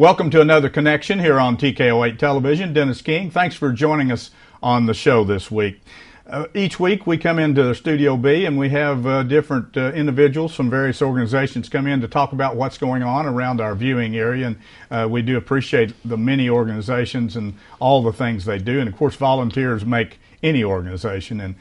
Welcome to another connection here on TKO8 Television. Dennis King, thanks for joining us on the show this week. Each week we come into Studio B and we have different individuals from various organizations come in to talk about what's going on around our viewing area, and we do appreciate the many organizations and all the things they do. And of course volunteers make any organization, and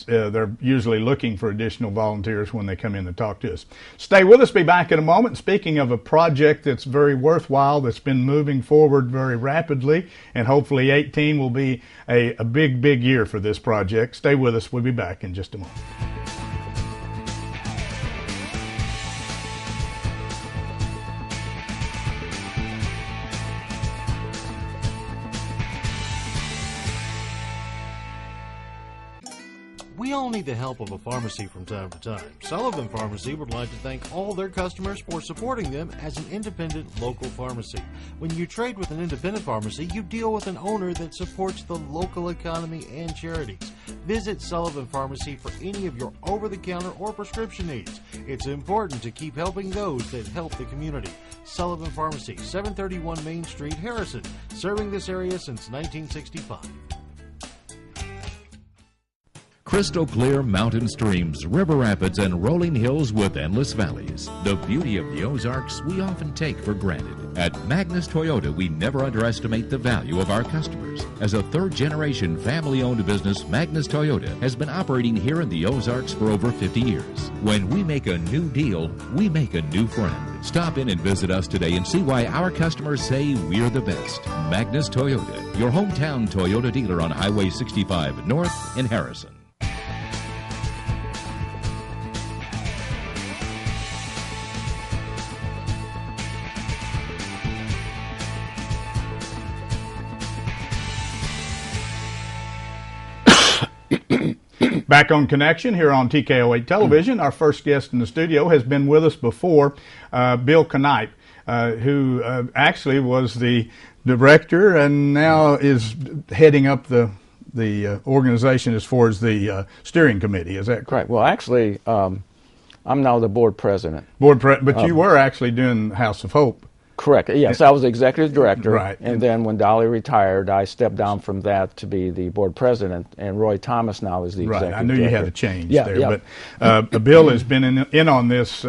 they're usually looking for additional volunteers when they come in to talk to us. Stay with us, be back in a moment. Speaking of a project that's very worthwhile, that's been moving forward very rapidly, and hopefully 18 will be a big year for this project. Stay with us, we'll be back in just a moment. We all need the help of a pharmacy from time to time. Sullivan Pharmacy would like to thank all their customers for supporting them as an independent local pharmacy. When you trade with an independent pharmacy, you deal with an owner that supports the local economy and charities. Visit Sullivan Pharmacy for any of your over-the-counter or prescription needs. It's important to keep helping those that help the community. Sullivan Pharmacy, 731 Main Street, Harrison, serving this area since 1965. Crystal clear mountain streams, river rapids, and rolling hills with endless valleys. The beauty of the Ozarks we often take for granted. At Magnus Toyota, we never underestimate the value of our customers. As a third-generation family-owned business, Magnus Toyota has been operating here in the Ozarks for over 50 years. When we make a new deal, we make a new friend. Stop in and visit us today and see why our customers say we're the best. Magnus Toyota, your hometown Toyota dealer on Highway 65 North in Harrison. Back on Connection here on TKO8 Television. Our first guest in the studio has been with us before, Bill Knipe, who actually was the director and now is heading up the organization as far as the steering committee. Is that correct? Right. Well, actually, I'm now the board president. But you were actually doing House of Hope. Correct. Yes, I was executive director. Right. And then when Dolly retired, I stepped down from that to be the board president, and Roy Thomas now is the executive director. I knew you had a change there. But Bill has been in on this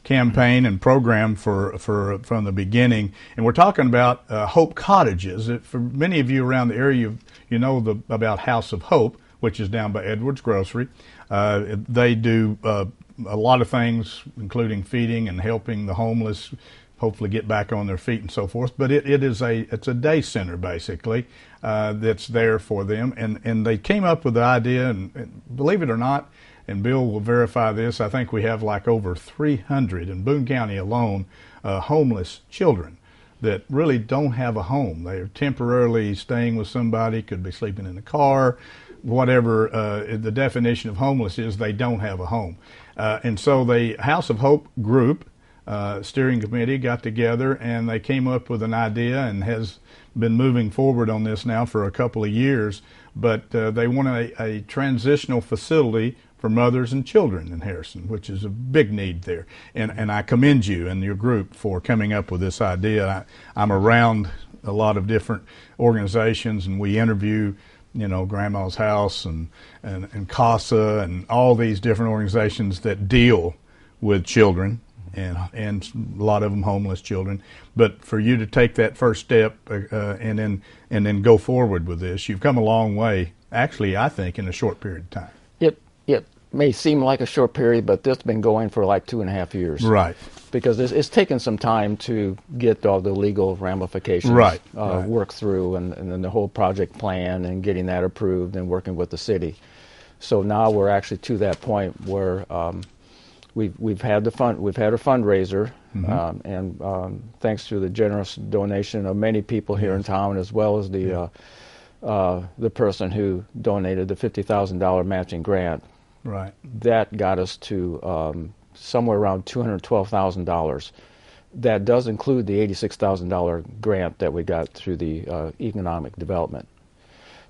campaign and program from the beginning, and we're talking about Hope Cottages. For many of you around the area, you know about House of Hope, which is down by Edwards Grocery. They do a lot of things, including feeding and helping the homeless hopefully get back on their feet and so forth. But it's a day center basically that's there for them, and they came up with the idea, and believe it or not, and Bill will verify this, I think we have like over 300 in Boone County alone homeless children that really don't have a home. They're temporarily staying with somebody, could be sleeping in the car, whatever the definition of homeless is, they don't have a home. And so the House of Hope group steering committee got together and they came up with an idea and has been moving forward on this now for a couple of years. But they want a transitional facility for mothers and children in Harrison, which is a big need there. And I commend you and your group for coming up with this idea. I'm around a lot of different organizations, and we interview, Grandma's House and CASA and all these different organizations that deal with children. And a lot of them homeless children. But for you to take that first step and then go forward with this, you've come a long way, actually, I think, in a short period of time. It may seem like a short period, but this has been going for like 2.5 years. Right. Because it's taken some time to get all the legal ramifications worked through, and then the whole project plan and getting that approved and working with the city. So now we're actually to that point where We've had a fundraiser, and thanks to the generous donation of many people here in town, as well as the person who donated the $50,000 matching grant. Right. That got us to somewhere around $212,000. That does include the $86,000 grant that we got through the economic development.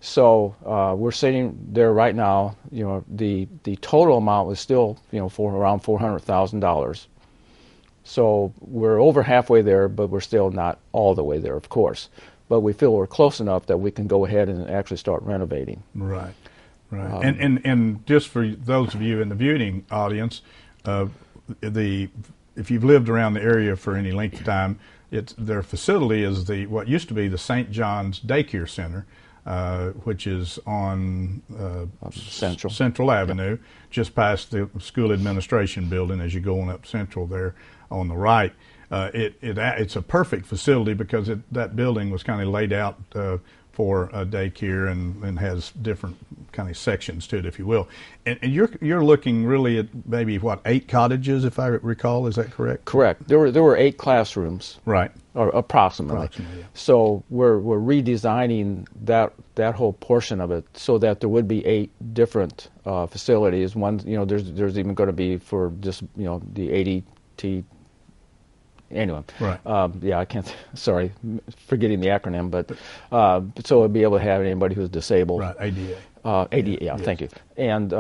So we're sitting there right now. The total amount was still for around $400,000, So we're over halfway there, but we're still not all the way there, of course. But we feel we're close enough that we can go ahead and actually start renovating. Right, right. And just for those of you in the viewing audience, if you've lived around the area for any length of time, their facility is what used to be the St. John's Daycare Center, which is on Central Avenue, just past the school administration building as you're going up Central there on the right. It's a perfect facility because that building was kind of laid out for a daycare and has different kind of sections to it, if you will. And you're looking really at maybe 8 cottages, if I recall. Is that correct? Correct. There were 8 classrooms. Right. Or approximately. Yeah. So we're redesigning that whole portion of it so that there would be 8 different facilities. One, there's even going to be for just the ADT. Anyway, right. I can't. Sorry, forgetting the acronym, but so we'll be able to have anybody who's disabled. Right, ADA. ADA, yeah, yes. Thank you. And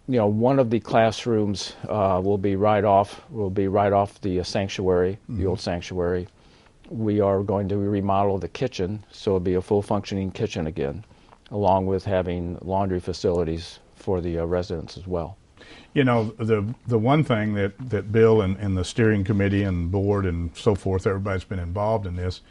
one of the classrooms will be right off the sanctuary, the old sanctuary. We are going to remodel the kitchen, so it'll be a full functioning kitchen again, along with having laundry facilities for the residents as well. The one thing that Bill and the steering committee and board and so forth, everybody's been involved in this,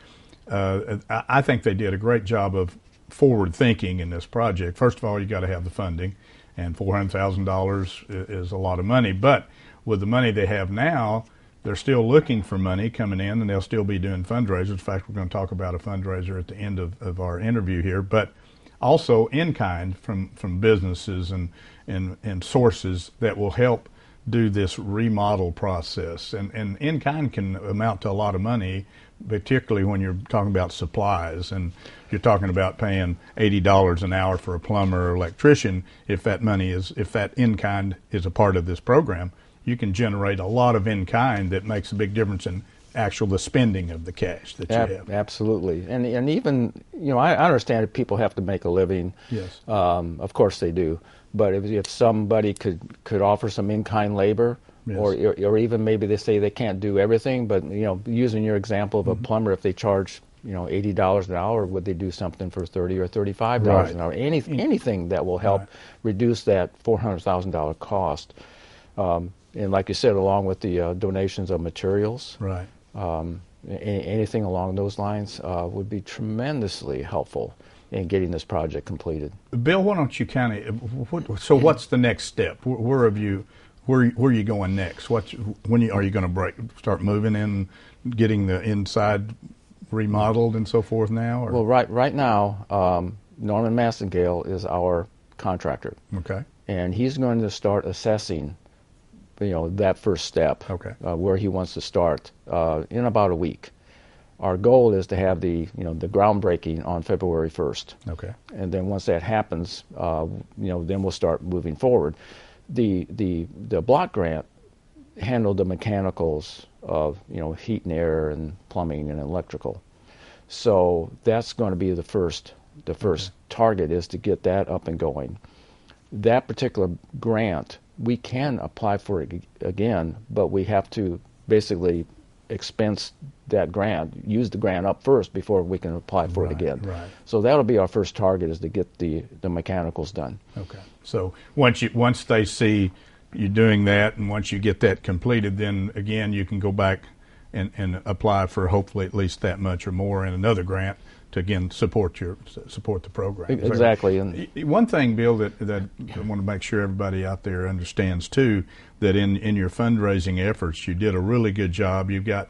I think they did a great job of forward thinking in this project. First of all, you got to have the funding, and $400,000 is a lot of money. But with the money they have now, they're still looking for money coming in, and they'll still be doing fundraisers. In fact, we're going to talk about a fundraiser at the end of our interview here. But also in kind from businesses and sources that will help do this remodel process. And in kind can amount to a lot of money, particularly when you're talking about supplies and you're talking about paying $80 an hour for a plumber or electrician. If that in kind is a part of this program, you can generate a lot of in kind that makes a big difference in the spending of the cash that you have. Absolutely. And even, I understand that people have to make a living. Yes. Of course they do. But if somebody could offer some in-kind labor, yes. or even maybe they say they can't do everything, but using your example of a plumber, if they charge $80 an hour, would they do something for $30 or $35 an hour? Anything that will help reduce that $400,000 cost. And like you said, along with the donations of materials, right. Anything along those lines would be tremendously helpful in getting this project completed. Bill, why don't you what's the next step? Where are you going next? Are you going to start moving in, getting the inside remodeled and so forth now? Or? Well, right now, Norman Massengale is our contractor. Okay. And he's going to start assessing that first step, okay. Where he wants to start in about a week. Our goal is to have the groundbreaking on February 1st. Okay. And then once that happens, then we'll start moving forward. The block grant handled the mechanicals of heat and air and plumbing and electrical. So that's going to be the first target is to get that up and going. That particular grant, we can apply for it again, but we have to basically expense that grant, use the grant up first before we can apply for it again. Right. So that'll be our first target, is to get the mechanicals done. Okay. So once they see you doing that, and once you get that completed, then again you can go back and apply for hopefully at least that much or more in another grant to again support the program. Exactly. And one thing, Bill, that I want to make sure everybody out there understands too, that in your fundraising efforts, you did a really good job. You got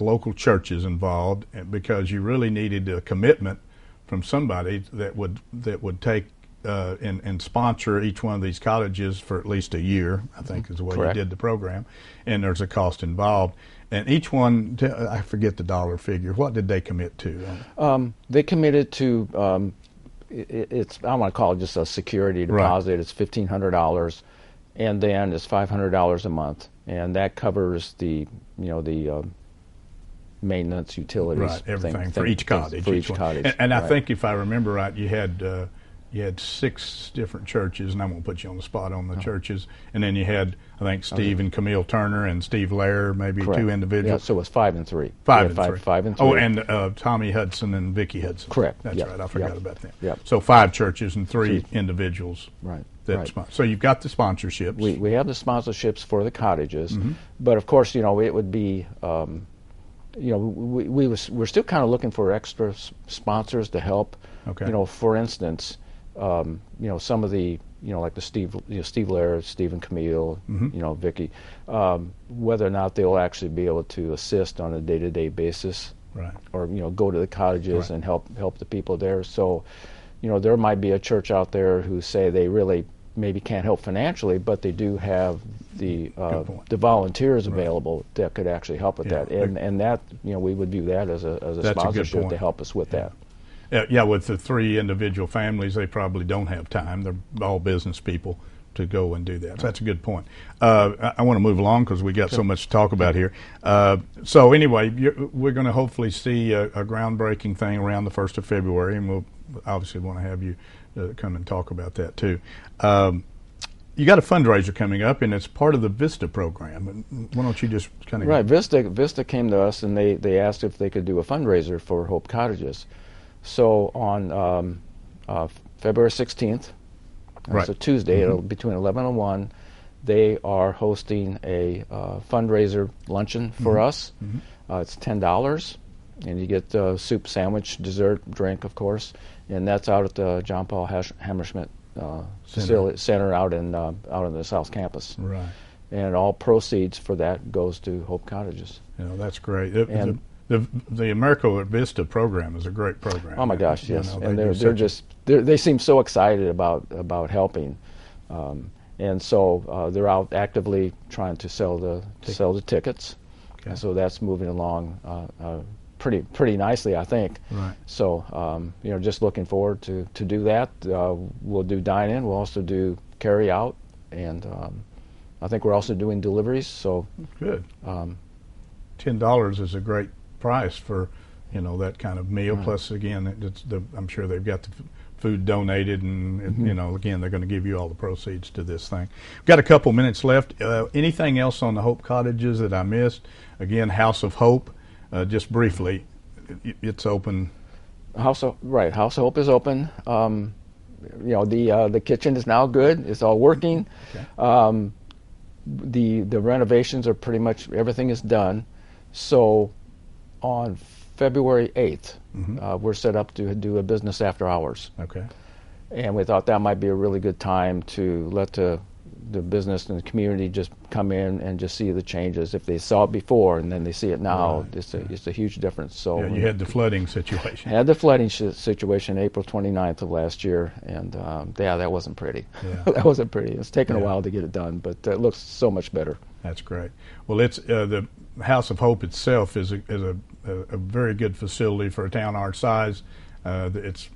local churches involved because you really needed a commitment from somebody that would take and sponsor each one of these cottages for at least a year, I think is the way Correct. You did the program, and there's a cost involved. And each one, I forget the dollar figure. What did they commit to? They committed to, I want to call it just a security deposit. Right. It's $1,500, and then it's $500 a month, and that covers the maintenance, utilities, right, everything for each cottage. For each cottage. And I think if I remember right, you had you had 6 different churches, and I'm going to put you on the spot on the churches, and then you had, I think, Steve and Camille Turner and Steve Lair, maybe Correct. 2 individuals. Yeah, so it was 5 and 3. 5 and 3. 5 and 3. Oh, and Tommy Hudson and Vicki Hudson. Correct. That's right. I forgot about them. Yep. So 5 churches and 3 individuals. Right. So you've got the sponsorships. We have the sponsorships for the cottages, but of course, it would be, we're still kind of looking for extra sponsors to help. Okay. For instance, some of the, like the Steve Lair, Steve and Camille, Vicki, whether or not they'll actually be able to assist on a day-to-day basis, right, or go to the cottages and help the people there. So, there might be a church out there who say they really maybe can't help financially, but they do have the volunteers available that could actually help with that, and that we would view that as a sponsorship to help us with that. Yeah, with the 3 individual families, they probably don't have time. They're all business people to go and do that. So that's a good point. I want to move along because we got so much to talk about here. So anyway, we're going to hopefully see a groundbreaking thing around the 1st of February, and we'll obviously want to have you come and talk about that too. You got a fundraiser coming up, and it's part of the VISTA program. Why don't you just kind of... Right, VISTA came to us, and they asked if they could do a fundraiser for Hope Cottages. So on February 16th, right, so Tuesday, it'll between 11 and 1, they are hosting a fundraiser luncheon for us. It's $10, and you get soup, sandwich, dessert, drink, of course, and that's out at the John Paul Hammerschmidt Center out in the South Campus. Right. And all proceeds for that goes to Hope Cottages. That's great. The America Vista program is a great program. Oh my gosh, yes, and they seem so excited about helping, and so they're out actively trying to sell the tickets, and so that's moving along pretty nicely, I think. Right. So just looking forward to do that. We'll do dine-in. We'll also do carry-out, and I think we're also doing deliveries. So good. $10 is a great price for that kind of meal. Right. Plus, again, I'm sure they've got the food donated, and again, they're going to give you all the proceeds to this thing. We've got a couple minutes left. Anything else on the Hope Cottages that I missed? Again, House of Hope. Just briefly, it's open. House of Hope is open. The kitchen is now good. It's all working. Okay. The renovations are pretty much everything is done. So on February 8th, we're set up to do a business after hours. Okay. And we thought that might be a really good time to let the business and the community just come in and just see the changes. If they saw it before and then they see it now, right, it's a huge difference. So you had the flooding situation. Had the flooding situation April 29th of last year, and that wasn't pretty. Yeah. That wasn't pretty. It's taken a while to get it done, but it looks so much better. That's great. Well, it's the House of Hope itself is a very good facility for a town our size. It's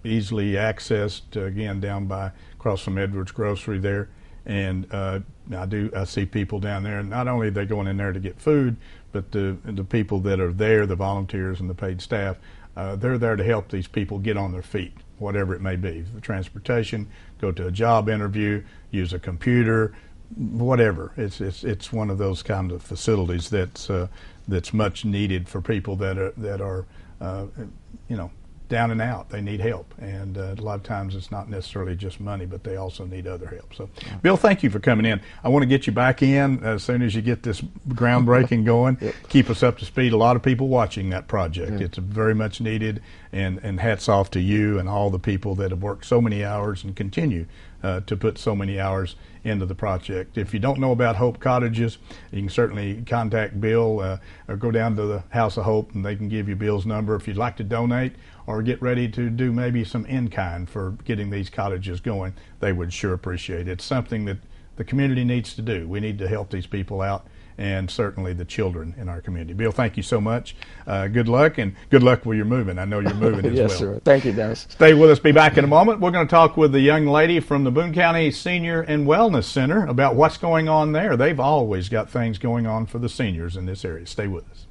easily accessed, again, down by across from Edwards Grocery there. And I see people down there, and not only are they going in there to get food, but the people that are there, the volunteers and the paid staff, they're there to help these people get on their feet, whatever it may be. The transportation, go to a job interview, use a computer, whatever. It's one of those kind of facilities that's much needed for people that are down and out. They need help, and a lot of times it's not necessarily just money, but they also need other help. So, Bill, thank you for coming in. I want to get you back in as soon as you get this groundbreaking going. Yep. Keep us up to speed. A lot of people watching that project. Yeah. It's very much needed, and hats off to you and all the people that have worked so many hours and continue to put so many hours into the project. If you don't know about Hope Cottages, you can certainly contact Bill or go down to the House of Hope, and they can give you Bill's number if you'd like to donate or get ready to do maybe some in-kind for getting these cottages going. They would sure appreciate it. It's something that the community needs to do. We need to help these people out, and certainly the children in our community. Bill, thank you so much. Good luck, and good luck where you're moving. I know you're moving as yes, well. Sir. Thank you, Dennis. Stay with us. Be back in a moment. We're going to talk with the young lady from the Boone County Senior and Wellness Center about what's going on there. They've always got things going on for the seniors in this area. Stay with us.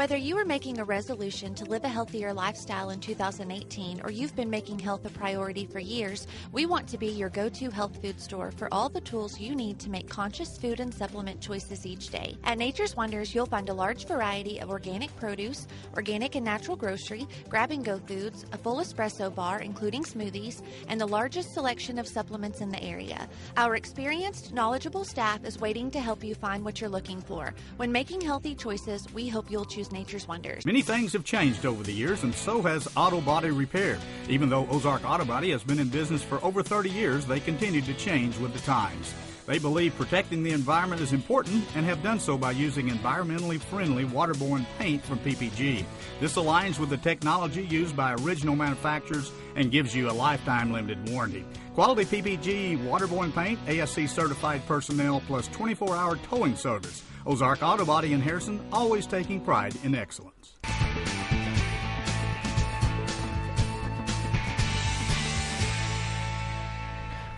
Whether you are making a resolution to live a healthier lifestyle in 2018 or you've been making health a priority for years, we want to be your go-to health food store for all the tools you need to make conscious food and supplement choices each day. At Nature's Wonders, you'll find a large variety of organic produce, organic and natural grocery, grab-and-go foods, a full espresso bar including smoothies, and the largest selection of supplements in the area. Our experienced, knowledgeable staff is waiting to help you find what you're looking for. When making healthy choices, we hope you'll choose Nature's Wonders. Many things have changed over the years, and so has auto body repair. Even though Ozark Auto Body has been in business for over 30 years, they continue to change with the times. They believe protecting the environment is important and have done so by using environmentally friendly waterborne paint from PPG. This aligns with the technology used by original manufacturers and gives you a lifetime limited warranty. Quality PPG waterborne paint, ASC certified personnel, plus 24-hour towing service. Ozark Auto Body in Harrison, always taking pride in excellence.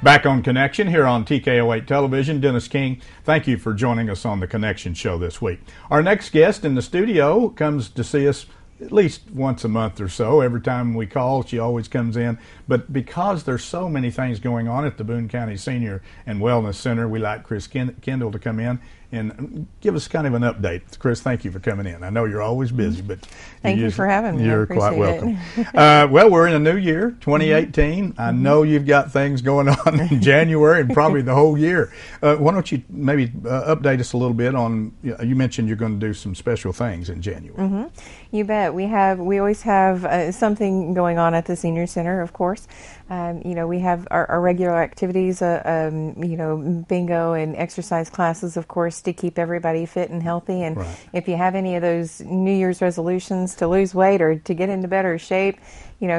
Back on Connection here on TKO8 Television. Dennis King, thank you for joining us on the Connection Show this week. Our next guest in the studio comes to see us at least once a month or so. Every time we call, she always comes in. But because there's so many things going on at the Boone County Senior and Wellness Center, we like Chris Kendall to come in and give us kind of an update. Chris, thank you for coming in. I know you're always busy, but thank you for having me. You're quite welcome. Well, we're in a new year, 2018. I know you've got things going on in January and probably the whole year. Why don't you maybe update us a little bit on, you mentioned you're going to do some special things in January. You bet. We always have something going on at the Senior Center, of course. We have our regular activities, bingo and exercise classes, of course, to keep everybody fit and healthy. And if you have any of those New Year's resolutions to lose weight or to get into better shape,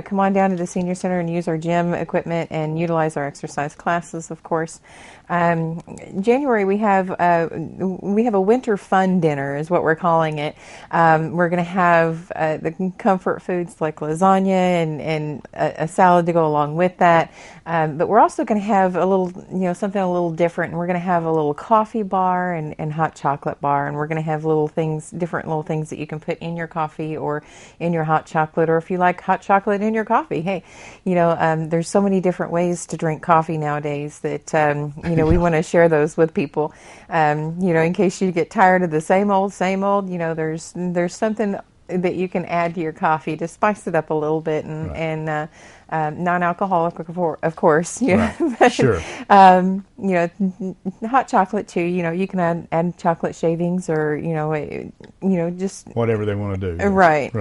come on down to the Senior Center and use our gym equipment and utilize our exercise classes, of course. January we have a winter fun dinner is what we're calling it. We're going to have the comfort foods like lasagna and a salad to go along with that. But we're also going to have a little, something a little different. And we're going to have a little coffee bar and hot chocolate bar. And we're going to have different little things that you can put in your coffee or in your hot chocolate. Or if you like hot chocolate in your coffee, hey, there's so many different ways to drink coffee nowadays that, we want to share those with people. In case you get tired of the same old, there's something that you can add to your coffee to spice it up a little bit and non-alcoholic, of course. But, sure. Hot chocolate too. You can add chocolate shavings or just whatever they want to do. Right.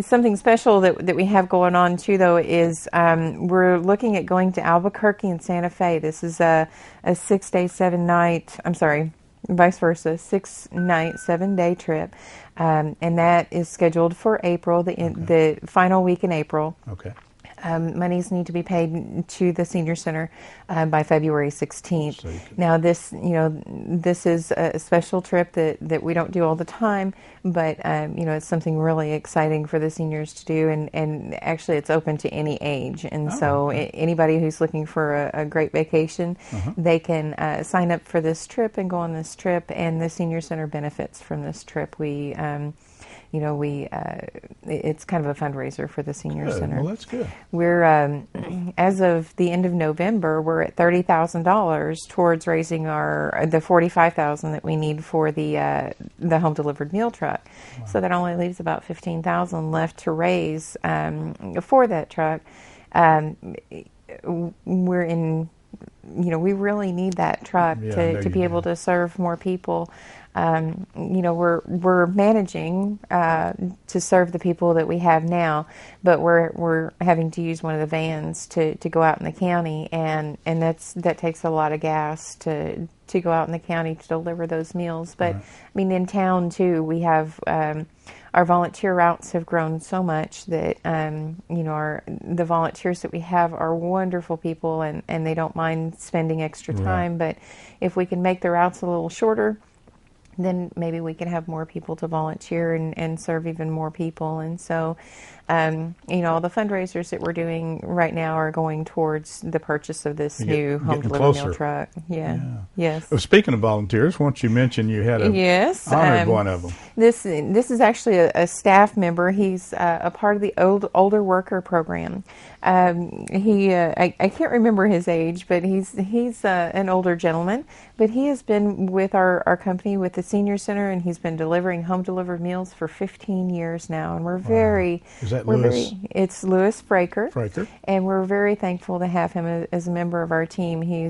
Something special that we have going on too, though, is we're looking at going to Albuquerque and Santa Fe. This is a 6-day, 7-night. I'm sorry. Vice versa, 6-night, 7-day trip, and that is scheduled for April, the final week in April. Okay. Monies need to be paid to the Senior Center by February 16th. So now, this is a special trip that we don't do all the time, but it's something really exciting for the seniors to do, and actually it's open to any age. And anybody who's looking for a great vacation, they can sign up for this trip and go on this trip, and the Senior Center benefits from this trip. It's kind of a fundraiser for the Senior Center. Well, that's good. We're, as of the end of November, we're at $30,000 towards raising the $45,000 that we need for the home delivered meal truck. Wow. So that only leaves about $15,000 left to raise for that truck. We're in. We really need that truck to be able to serve more people. We're managing to serve the people that we have now, but we're having to use one of the vans to go out in the county, and that takes a lot of gas to go out in the county to deliver those meals. But in town too, we have our volunteer routes have grown so much that the volunteers that we have are wonderful people, and they don't mind spending extra time. But if we can make the routes a little shorter, then maybe we can have more people to volunteer and serve even more people. And so All the fundraisers that we're doing right now are going towards the purchase of this new home delivery meal truck. Yeah. Yes. Well, speaking of volunteers, once you mentioned you had honored one of them. This is actually a staff member. He's a part of the older worker program. I can't remember his age, but he's an older gentleman. But he has been with our company, with the senior center, and he's been delivering home delivered meals for 15 years now. And we're very Is that Lewis? It's Lewis Fraker. Fraker. And we're very thankful to have him as a member of our team. He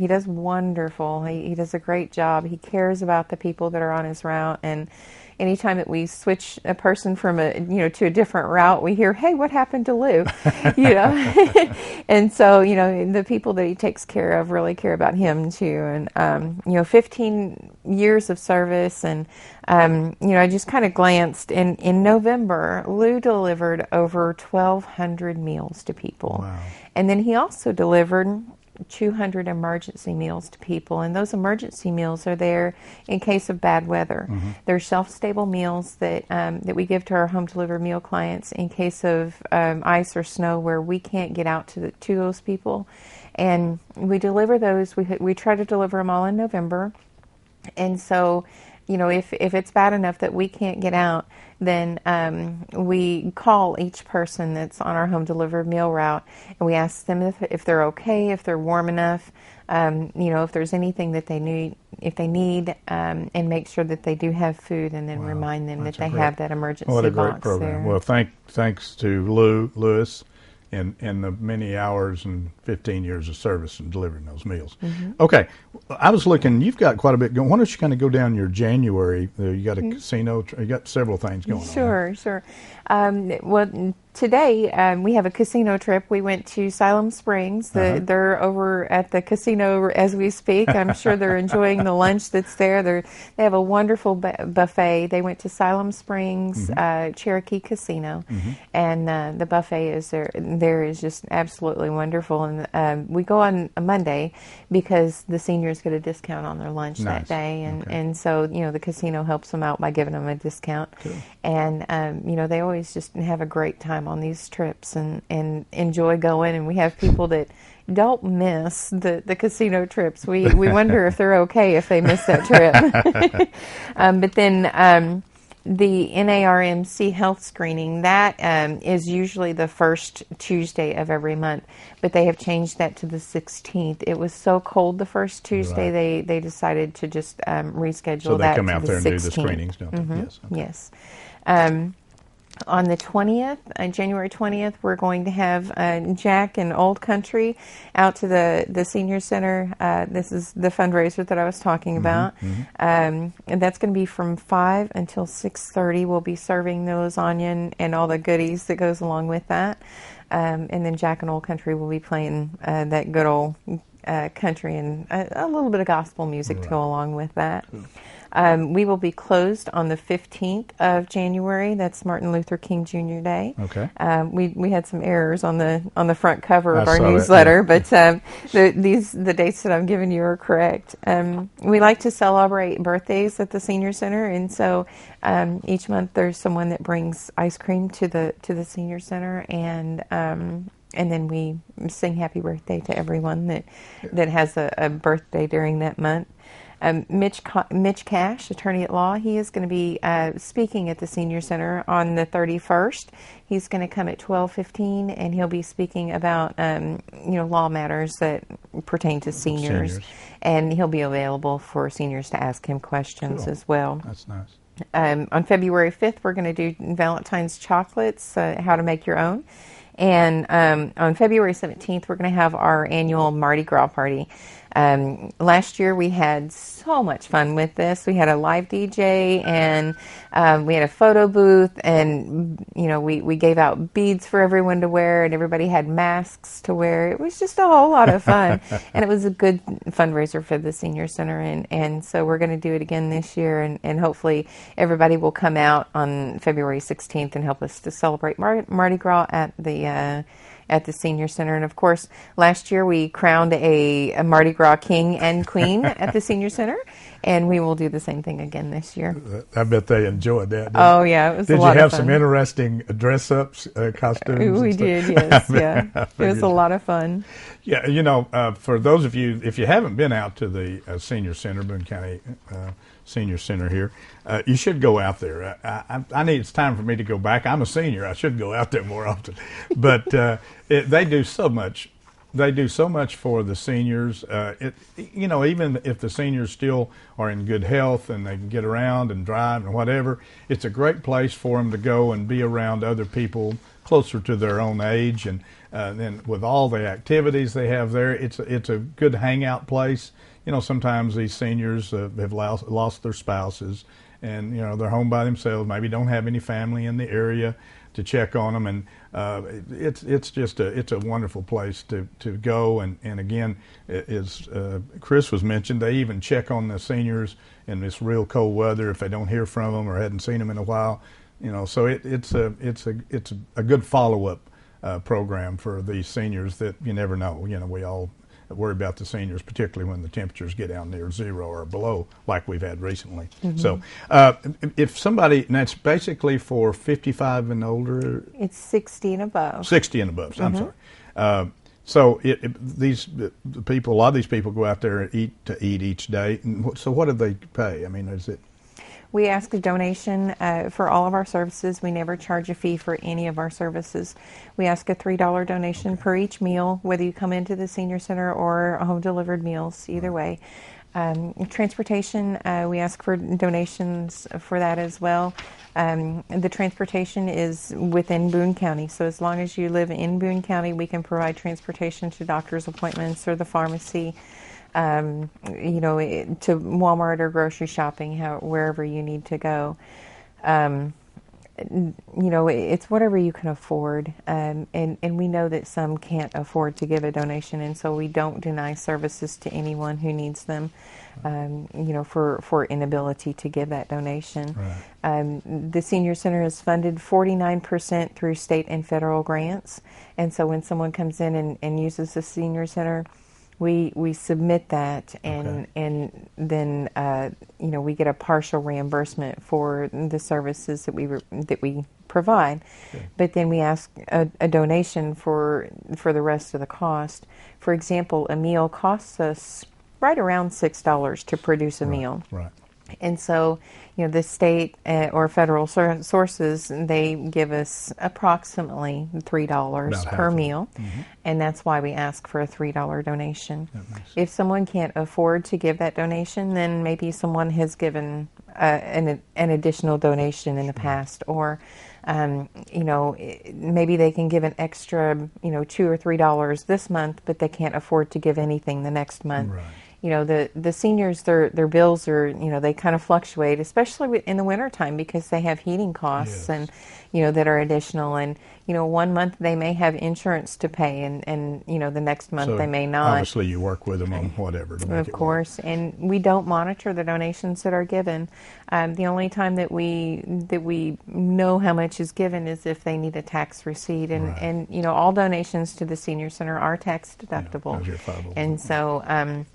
does wonderful. He does a great job. He cares about the people that are on his route, and anytime that we switch a person from to a different route, we hear, "Hey, what happened to Lou?" And so the people that he takes care of really care about him too. And 15 years of service, and I just kind of glanced, and in November, Lou delivered over 1,200 meals to people. Wow. And then he also delivered 200 emergency meals to people, and those emergency meals are there in case of bad weather. Mm-hmm. They're shelf-stable meals that we give to our home delivered meal clients in case of ice or snow where we can't get out to those people, and we deliver those. We try to deliver them all in November, and so if it's bad enough that we can't get out, then we call each person that's on our home delivered meal route, and we ask them if they're okay, if they're warm enough, if there's anything that they need, and make sure that they do have food, and then remind them that they have that emergency box. What a great program. There. Well, thanks to Lewis in the many hours and 15 years of service in delivering those meals. Mm-hmm. Okay, I was looking, you've got quite a bit going. Why don't you kind of go down your January, you got a casino, you got several things going on. Sure. Well, today we have a casino trip. We went to Siloam Springs. They're over at the casino as we speak. I'm sure they're enjoying the lunch that's there. They have a wonderful buffet. They went to Siloam Springs Cherokee Casino, and the buffet is there is just absolutely wonderful. And we go on a Monday because the seniors get a discount on their lunch that day, and so the casino helps them out by giving them a discount. Cool. And they always just have a great time on these trips and enjoy going. And we have people that don't miss the casino trips. We wonder if they're okay if they miss that trip. But then the NARMC health screening, that is usually the first Tuesday of every month, but they have changed that to the 16th. It was so cold the first Tuesday, they decided to just reschedule so that they come to out the there and 16th. do the screenings, don't they? Yes. Okay. Yes. On the 20th, January 20th, we're going to have Jack and Old Country out to the senior center. This is the fundraiser that I was talking about. And that's going to be from 5 until 6:30. We'll be serving the lasagna and all the goodies that goes along with that. And then Jack and Old Country will be playing that good old country and a little bit of gospel music to go along with that. Cool. We will be closed on the 15th of January. That's Martin Luther King Jr. Day. Okay. We had some errors on the front cover of our newsletter, but the dates that I'm giving you are correct. We like to celebrate birthdays at the senior center, and so each month there's someone that brings ice cream to the senior center, and then we sing happy birthday to everyone that has a birthday during that month. Mitch Cash, attorney at law, he is going to be speaking at the senior center on the 31st. He's going to come at 12:15, and he'll be speaking about law matters that pertain to seniors, and he'll be available for seniors to ask him questions as well. That's nice. On February 5th, we're going to do Valentine's chocolates, how to make your own. And on February 17th, we're going to have our annual Mardi Gras party. Last year we had so much fun with this. We had a live DJ, and we had a photo booth, and we gave out beads for everyone to wear, and everybody had masks to wear. It was just a whole lot of fun, and it was a good fundraiser for the senior center, and so we're going to do it again this year, and hopefully everybody will come out on February 16th and help us to celebrate Mardi Gras at at the Senior Center. And of course, last year we crowned a Mardi Gras king and queen at the Senior Center, and we will do the same thing again this year. I bet they enjoyed that. Oh, yeah, it was a lot of fun. Did you have some interesting dress-ups, costumes? We did, yes, yeah. It was a lot of fun. Yeah, you know, for those of you, if you haven't been out to the Senior Center, Boone County Senior Center here, you should go out there. It's time for me to go back. I'm a senior. I should go out there more often. But they do so much. They do so much for the seniors. You know, even if the seniors still are in good health and they can get around and drive and whatever, it's a great place for them to go and be around other people closer to their own age. And then with all the activities they have there, it's a good hangout place. You know, sometimes these seniors have lost their spouses, and you know they're home by themselves. Maybe don't have any family in the area to check on them, and it's just a wonderful place to go. And again, as Chris was mentioned, they even check on the seniors in this real cold weather if they don't hear from them or hadn't seen them in a while. You know, so it's a good follow-up program for these seniors that you never know. You know, we all worry about the seniors, particularly when the temperatures get down near zero or below, like we've had recently. Mm-hmm. So, if somebody, and that's basically for 55 and older. It's 60 and above. 60 and above. Mm-hmm. I'm sorry. So the people, a lot of these people go out there and eat each day. So what do they pay? I mean, is it? We ask a donation for all of our services. We never charge a fee for any of our services. We ask a $3 donation per each meal, whether you come into the Senior Center or home-delivered meals, either way. Transportation, we ask for donations for that as well. The transportation is within Boone County, so as long as you live in Boone County, we can provide transportation to doctor's appointments or the pharmacy. You know, to Walmart or grocery shopping, wherever you need to go. You know, it's whatever you can afford, and we know that some can't afford to give a donation, and so we don't deny services to anyone who needs them, you know, for inability to give that donation. Right. The Senior Center is funded 49% through state and federal grants, and so when someone comes in and uses the Senior Center, we submit that, and then you know, we get a partial reimbursement for the services that we provide. Okay. But then we ask a donation for the rest of the cost. For example, a meal costs us right around $6 to produce a meal. Right. And so, you know, the state or federal sources, they give us approximately $3 per meal, and that's why we ask for a $3 donation. If someone can't afford to give that donation, then maybe someone has given an additional donation in the past, or you know, maybe they can give an extra, you know, $2 or $3 this month, but they can't afford to give anything the next month. Right. You know, the seniors, their bills are, you know, they kind of fluctuate, especially in the wintertime, because they have heating costs and, you know, that are additional. And, you know, one month they may have insurance to pay, and you know, the next month they may not. Obviously, you work with them on whatever to make it work. Of course, and we don't monitor the donations that are given. The only time that we know how much is given is if they need a tax receipt, and you know, all donations to the Senior Center are tax deductible, and so.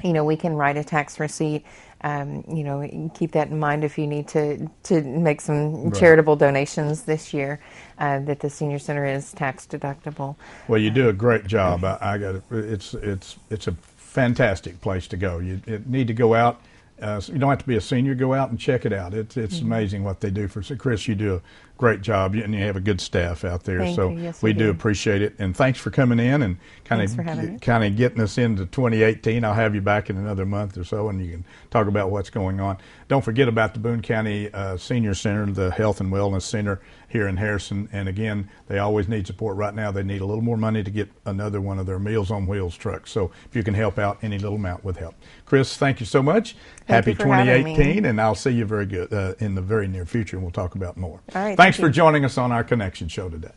You know, we can write a tax receipt. You know, keep that in mind if you need to make some charitable donations this year. That the Senior Center is tax deductible. Well, you do a great job. I got it. It's a fantastic place to go. You need to go out. You don't have to be a senior. Go out and check it out. It's amazing what they do for. So Chris, you do a great job, and you have a good staff out there. Thank so you. Yes, we do appreciate it, and thanks for coming in and kind of getting us into 2018. I'll have you back in another month or so, and you can talk about what's going on. Don't forget about the Boone County Senior Center, the Health and Wellness Center here in Harrison. And again, they always need support. Right now, they need a little more money to get another one of their Meals on Wheels trucks. So if you can help out, any little amount would help. Chris, thank you so much. Happy 2018, and I'll see you very good in the very near future, and we'll talk about more. All right. Thanks for joining us on our Connection Show today.